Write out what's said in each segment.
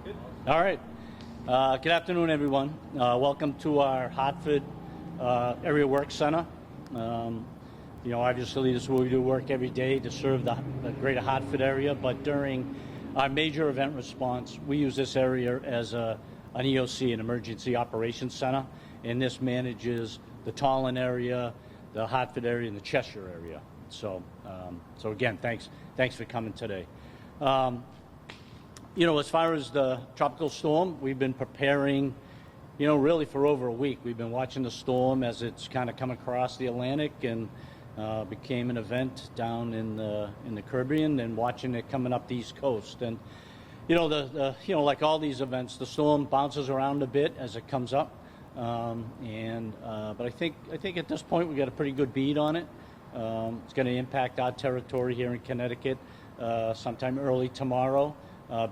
Good. All right. Good afternoon, everyone. Welcome to our Hartford Area Work Center. Obviously, this is where we do work every day to serve the greater Hartford area, but during our major event response, we use this area as an EOC, an Emergency Operations Center, and this manages the Tolland area, the Hartford area, and the Cheshire area. So again, thanks for coming today. As far as the tropical storm, we've been preparing, really for over a week. We've been watching the storm as it's kind of come across the Atlantic and became an event down in the Caribbean, and watching it coming up the East Coast. And like all these events, the storm bounces around a bit as it comes up. But I think at this point we got a pretty good bead on it. It's going to impact our territory here in Connecticut sometime early tomorrow.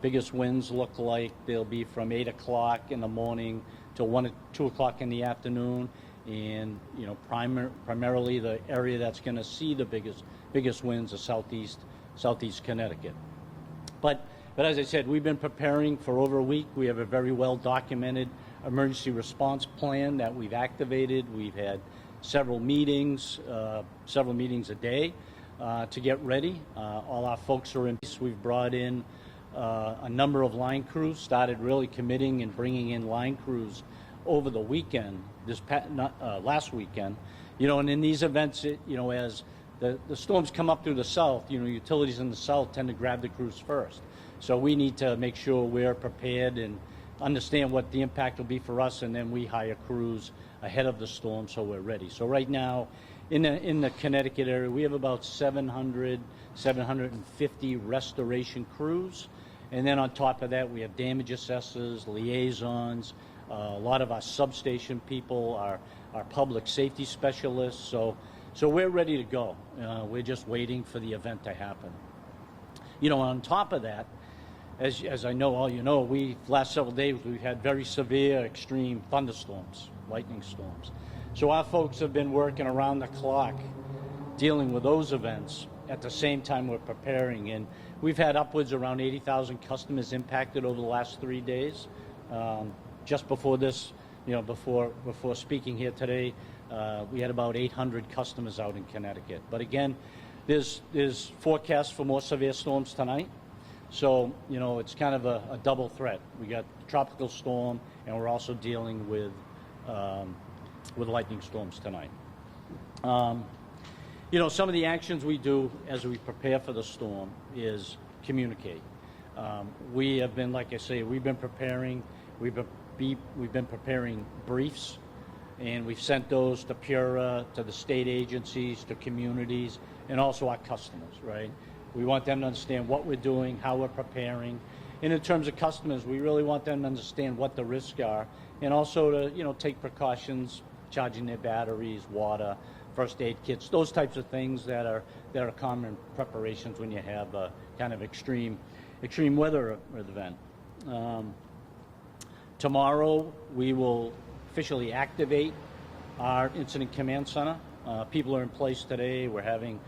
Biggest winds look like they'll be from 8 o'clock in the morning to 1 or 2 o'clock in the afternoon. And primarily the area that's going to see the biggest winds is southeast Connecticut. But as I said, we've been preparing for over a week. We have a very well documented emergency response plan that we've activated. We've had several meetings a day to get ready. All our folks are in place. We've brought in a number of line crews, started really committing and bringing in line crews over the weekend, last weekend. And in these events, as the storms come up through the south, utilities in the south tend to grab the crews first. So we need to make sure we're prepared and understand what the impact will be for us, and then we hire crews ahead of the storm so we're ready. So right now, in the Connecticut area, we have about 750 restoration crews. And then on top of that, we have damage assessors, liaisons, a lot of our substation people, our public safety specialists. So we're ready to go. We're just waiting for the event to happen. On top of that, as I know all last several days we've had very severe, extreme thunderstorms, lightning storms. So our folks have been working around the clock dealing with those events at the same time we're preparing. And we've had upwards around 80,000 customers impacted over the last 3 days. Just before this, before speaking here today, we had about 800 customers out in Connecticut. But again, there's forecasts for more severe storms tonight. So, it's kind of a double threat. We got tropical storm, and we're also dealing with lightning storms tonight. Some of the actions we do as we prepare for the storm is communicate. We have been, like I say, we've been preparing. We've been preparing briefs, and we've sent those to PURA, to the state agencies, to communities, and also our customers, right? We want them to understand what we're doing, how we're preparing. And in terms of customers, we really want them to understand what the risks are, and also to, take precautions, charging their batteries, water, first aid kits, those types of things that are common preparations when you have a kind of extreme weather event. Tomorrow we will officially activate our incident command center. People are in place today. We're having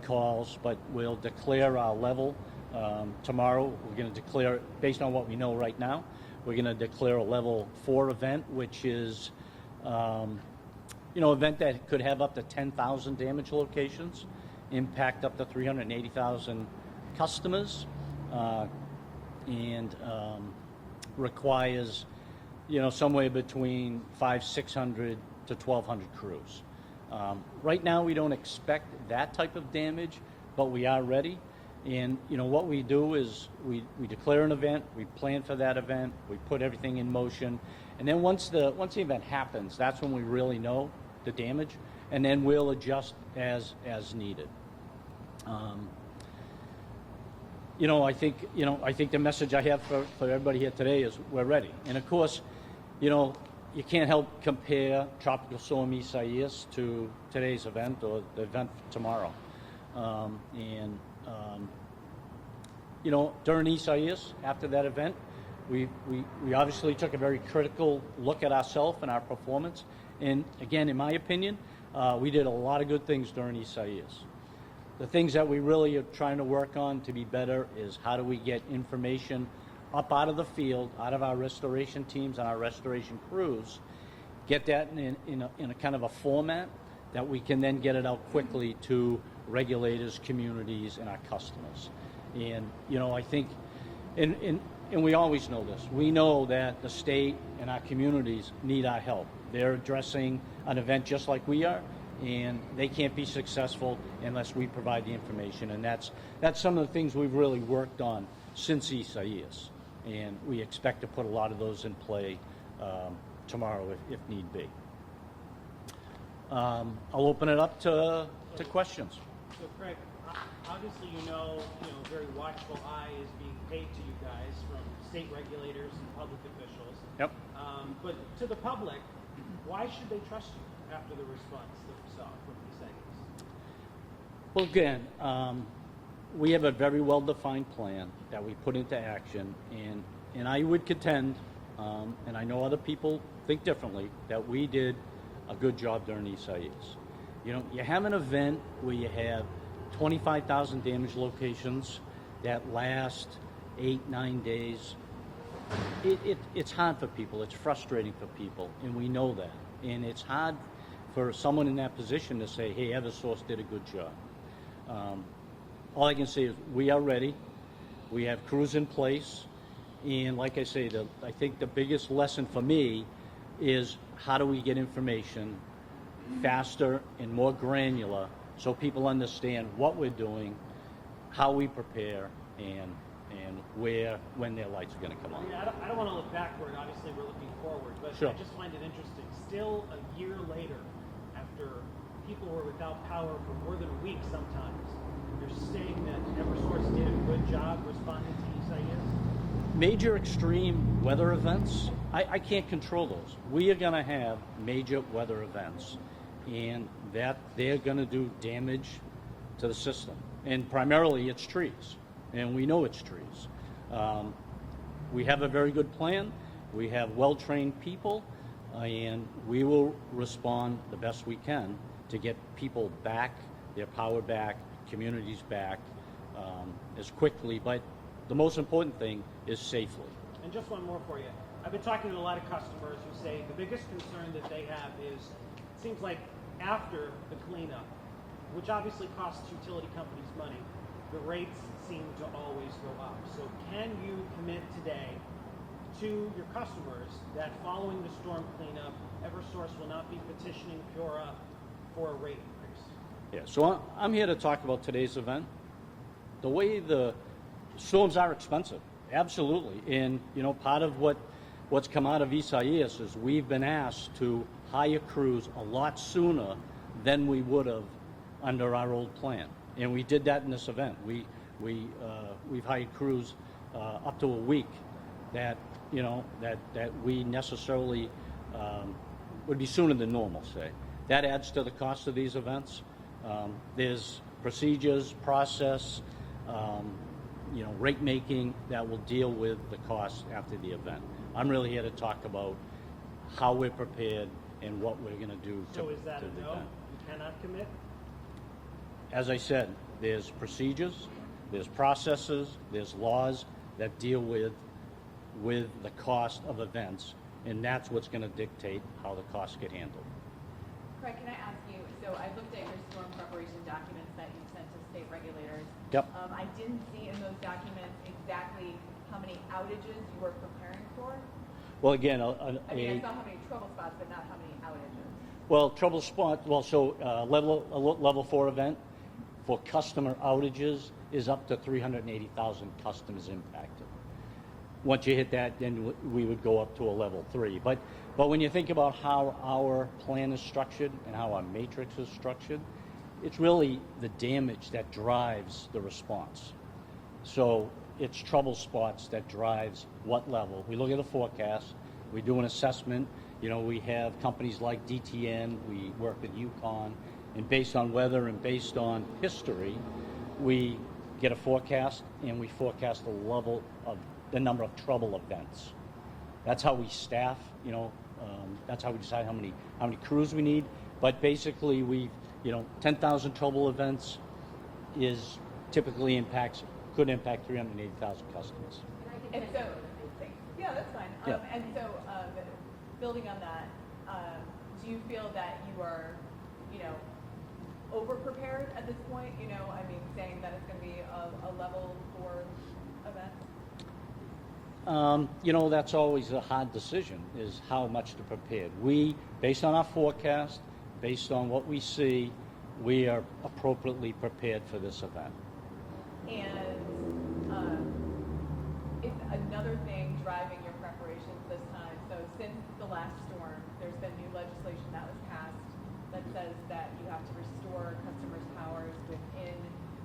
calls, but we'll declare our level tomorrow. We're going to declare, based on what we know right now, we're going to declare a level 4 event, which is event that could have up to 10,000 damage locations, impact up to 380,000 customers, and requires, somewhere between 600 to 1,200 crews. Right now, we don't expect that type of damage, but we are ready. And, what we do is we declare an event, we plan for that event, we put everything in motion, and then once the event happens, that's when we really know the damage, and then we'll adjust as needed. I think the message I have for everybody here today is we're ready. And of course, you can't help compare Tropical Storm Isaias to today's event or the event tomorrow. During Isaias, after that event, we obviously took a very critical look at ourselves and our performance. And again, in my opinion, we did a lot of good things during Isaias. The things that we really are trying to work on to be better is how do we get information up out of the field, out of our restoration teams and our restoration crews, get that in a kind of a format that we can then get it out quickly to regulators, communities, and our customers. And, I think, and we always know this, we know that the state and our communities need our help. They're addressing an event just like we are, and they can't be successful unless we provide the information. And that's some of the things we've really worked on since Isaias. And we expect to put a lot of those in play tomorrow if need be. I'll open it up to questions. So Craig, obviously very watchful eye is being paid to you guys from state regulators and public officials. Yep. But to the public, why should they trust you after the response that we saw from Isaias? Well, again, we have a very well-defined plan that we put into action, and I would contend, and I know other people think differently, that we did a good job during Isaias. You have an event where you have 25,000 damaged locations that last 8-9 days. It's hard for people. It's frustrating for people, and we know that. And it's hard for someone in that position to say, hey, Eversource did a good job. All I can say is we are ready. We have crews in place. And like I say, I think the biggest lesson for me is how do we get information faster and more granular so people understand what we're doing, how we prepare, and when their lights are going to come on. I don't want to look backward. Obviously, we're looking forward. But sure. I just find it interesting. Still, a year later, after people were without power for more than a week sometimes, you're saying that Eversource did a good job responding to Isaias? Major extreme weather events, I can't control those. We are going to have major weather events, and that they're going to do damage to the system. And primarily it's trees, and we know it's trees. We have a very good plan. We have well-trained people, and we will respond the best we can to get people back, their power back, communities back as quickly, but the most important thing is safely. And just one more for you. I've been talking to a lot of customers who say the biggest concern that they have is, it seems like after the cleanup, which obviously costs utility companies money, the rates seem to always go up. So can you commit today to your customers that following the storm cleanup, Eversource will not be petitioning PURA for a rate increase? Yeah, so I'm here to talk about today's event. The way the storms are expensive, absolutely. And, part of what's come out of Isaias is we've been asked to hire crews a lot sooner than we would have under our old plan. And we did that in this event. We've hired crews up to a week that we necessarily would be sooner than normal, say. That adds to the cost of these events. There's procedures, process, rate making that will deal with the costs after the event. I'm really here to talk about how we're prepared and what we're going to do to the event. So is that a no? You cannot commit? As I said, there's procedures, there's processes, there's laws that deal with the cost of events, and that's what's going to dictate how the costs get handled. Craig, can I ask you, so I looked at your storm preparation documents that you sent to state regulators. Yep. I didn't see in those documents exactly how many outages you were preparing for. Well, again, I saw how many trouble spots, but not how many outages. Well, trouble spot. Well, so level 4 event for customer outages is up to 380,000 customers impacted. Once you hit that, then we would go up to a level 3. But when you think about how our plan is structured and how our matrix is structured, it's really the damage that drives the response. So it's trouble spots that drives what level. We look at the forecast. We do an assessment. We have companies like DTN. We work with UConn. And based on weather and based on history, we get a forecast, and we forecast the number of trouble events. That's how we staff. That's how we decide how many crews we need. But basically, 10,000 trouble events could impact 380,000 customers. And so No, that's fine. Yeah. And so, building on that, do you feel that you are, you know, over-prepared at this point? You know, I mean, saying that it's going to be a level 4 event? You know, that's always a hard decision, is how much to prepare. We, based on our forecast, based on what we see, we are appropriately prepared for this event. And is another thing driving your preparations this time? So since the last storm, there's been new legislation that was passed that says that you have to restore customers' powers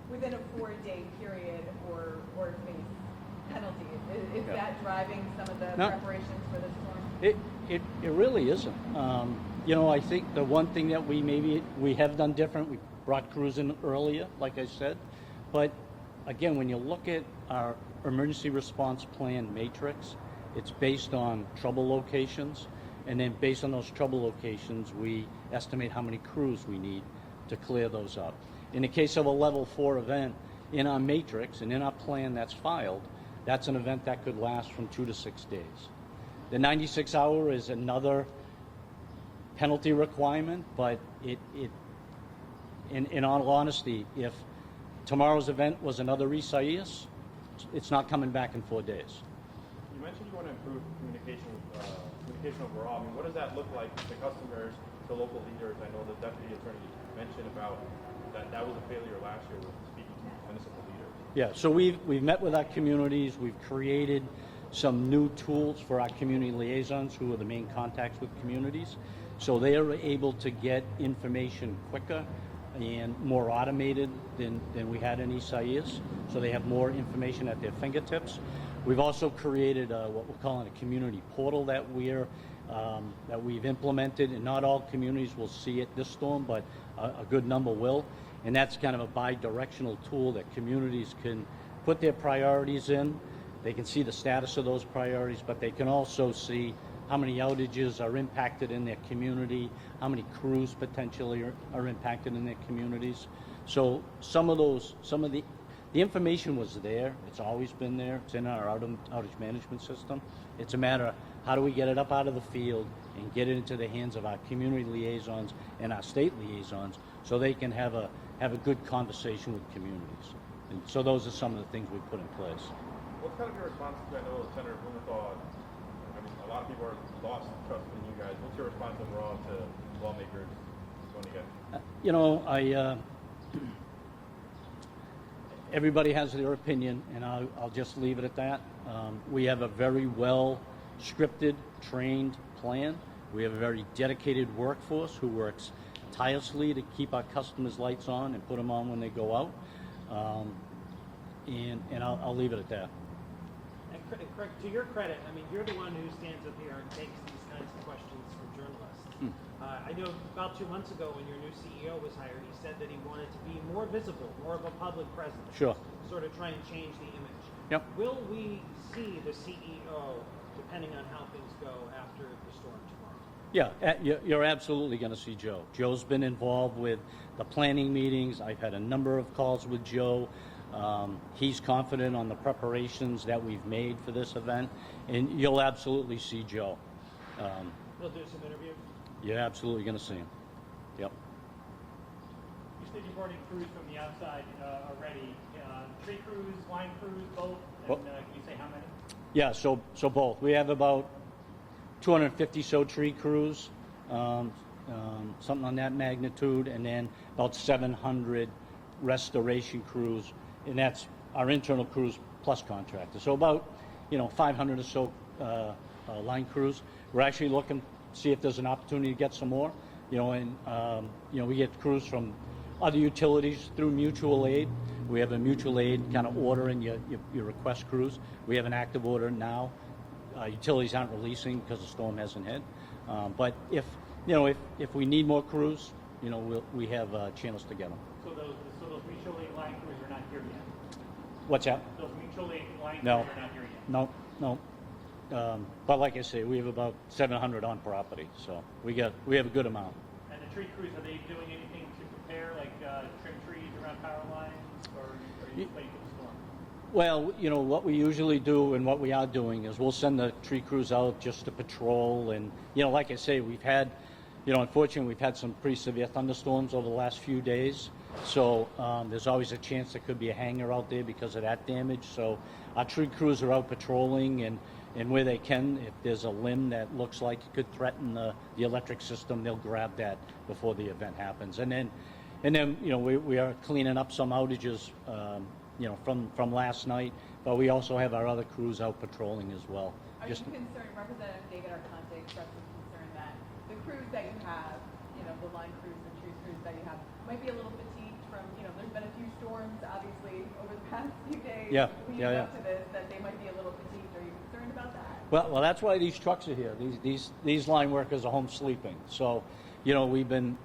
within a 4-day period or face penalty. Is Yeah. that driving some of the No. preparations for this storm? It really isn't. You know, I think the one thing that we have done different, we brought crews in earlier, like I said. But again, when you look at our emergency response plan matrix, it's based on trouble locations. And then based on those trouble locations, we estimate how many crews we need to clear those up. In the case of a level 4 event, in our matrix and in our plan that's filed, that's an event that could last from 2 to 6 days. The 96-hour is another penalty requirement, but in all honesty, if tomorrow's event was another Isaias, it's not coming back in 4 days. You mentioned you want to improve communication overall. I mean, what does that look like to customers, to local leaders? I know the deputy attorney mentioned about that was a failure last year with speaking to municipal leaders. Yeah, so we've met with our communities. We've created some new tools for our community liaisons, who are the main contacts with communities. So they are able to get information quicker and more automated than we had in Isaias. So they have more information at their fingertips. We've also created what we're calling a community portal that we've implemented, and not all communities will see it this storm, but a good number will. And that's kind of a bi-directional tool that communities can put their priorities in. They can see the status of those priorities, but they can also see how many outages are impacted in their community, how many crews potentially are impacted in their communities. So some of the information was there. It's always been there. It's in our outage management system. It's a matter of how do we get it up out of the field and get it into the hands of our community liaisons and our state liaisons so they can have a good conversation with communities. And so those are some of the things we put in place. What's kind of your response to, I know Senator Blumenthal, I mean, a lot of people are lost trust in you guys. What's your response overall to lawmakers going again? You know, everybody has their opinion, and I'll just leave it at that. We have a very well scripted, trained plan. We have a very dedicated workforce who works tirelessly to keep our customers' lights on and put them on when they go out. And I'll leave it at that. And Craig, to your credit, I mean, you're the one who stands up here and takes these kinds of questions from journalists. I know about 2 months ago when your new CEO was hired, he said that he wanted to be more visible, more of a public presence. Sure. Sort of try and change the image. Yep. Will we see the CEO, depending on how things go after the storm tomorrow? Yeah, you're absolutely going to see Joe. Joe's been involved with the planning meetings. I've had a number of calls with Joe. He's confident on the preparations that we've made for this event, and you'll absolutely see Joe. He'll do some interviews? You're absolutely going to see him. Yep. You said you've already cruised from the outside already. Tree crews, line crews, both? And can you say how many? Yeah, so both. We have about 250 so tree crews, something on that magnitude, and then about 700 restoration crews, and that's our internal crews plus contractors. So about 500 or so line crews. We're actually looking to see if there's an opportunity to get some more. We get crews from other utilities through mutual aid. We have a mutual aid kind of order, and you request crews. We have an active order now. Utilities aren't releasing because the storm hasn't hit. But if we need more crews, we have channels to get them. So those mutual aid line crews are not here yet? What's that? Those mutual aid line crews No. are not here yet? No. But like I say, we have about 700 on property, so we have a good amount. And the tree crews, are they doing anything to prepare, like trim trees around power lines, or are you just waiting for the storm? Well, you know, what we usually do and what we are doing is we'll send the tree crews out just to patrol. And, you know, like I say, we've had, you know, unfortunately, we've had some pretty severe thunderstorms over the last few days. So there's always a chance there could be a hanger out there because of that damage. So our tree crews are out patrolling, and where they can, if there's a limb that looks like it could threaten the electric system, they'll grab that before the event happens. And then you know, we are cleaning up some outages, you know, from last night, but we also have our other crews out patrolling as well. Are you concerned, Representative David Arconte expressed some concern that the crews that you have, you know, the line crews and tree crews that you have, might be a little fatigued from, you know, there's been a few storms, obviously, over the past few days leading up to this, that they might be a little fatigued. Are you concerned about that? Well, that's why these trucks are here. These line workers are home sleeping. So, you know, we've been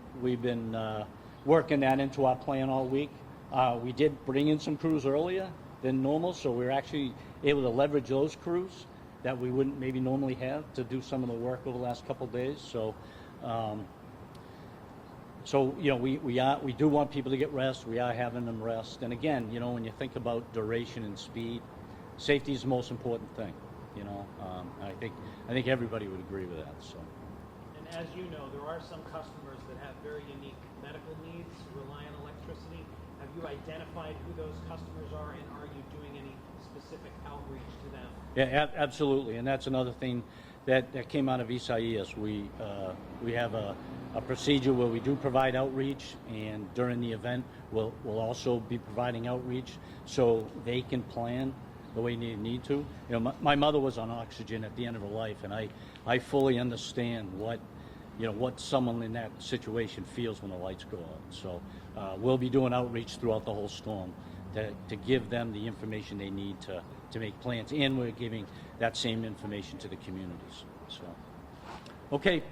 working that into our plan all week. We did bring in some crews earlier than normal, so we're actually able to leverage those crews that we wouldn't maybe normally have to do some of the work over the last couple of days. So, you know, we do want people to get rest. We are having them rest. And again, you know, when you think about duration and speed, safety is the most important thing. You know, I think everybody would agree with that. So. And as you know, there are some customers that have very unique medical needs, rely on electricity. Have you identified who those customers are, and are you doing any specific outreach to them? Yeah, absolutely, and that's another thing that came out of Isaias. We have a procedure where we do provide outreach, and during the event, we'll also be providing outreach so they can plan the way they need to. You know, my mother was on oxygen at the end of her life, and I fully understand what someone in that situation feels when the lights go out. So we'll be doing outreach throughout the whole storm to give them the information they need to make plans, and we're giving that same information to the communities. So, okay.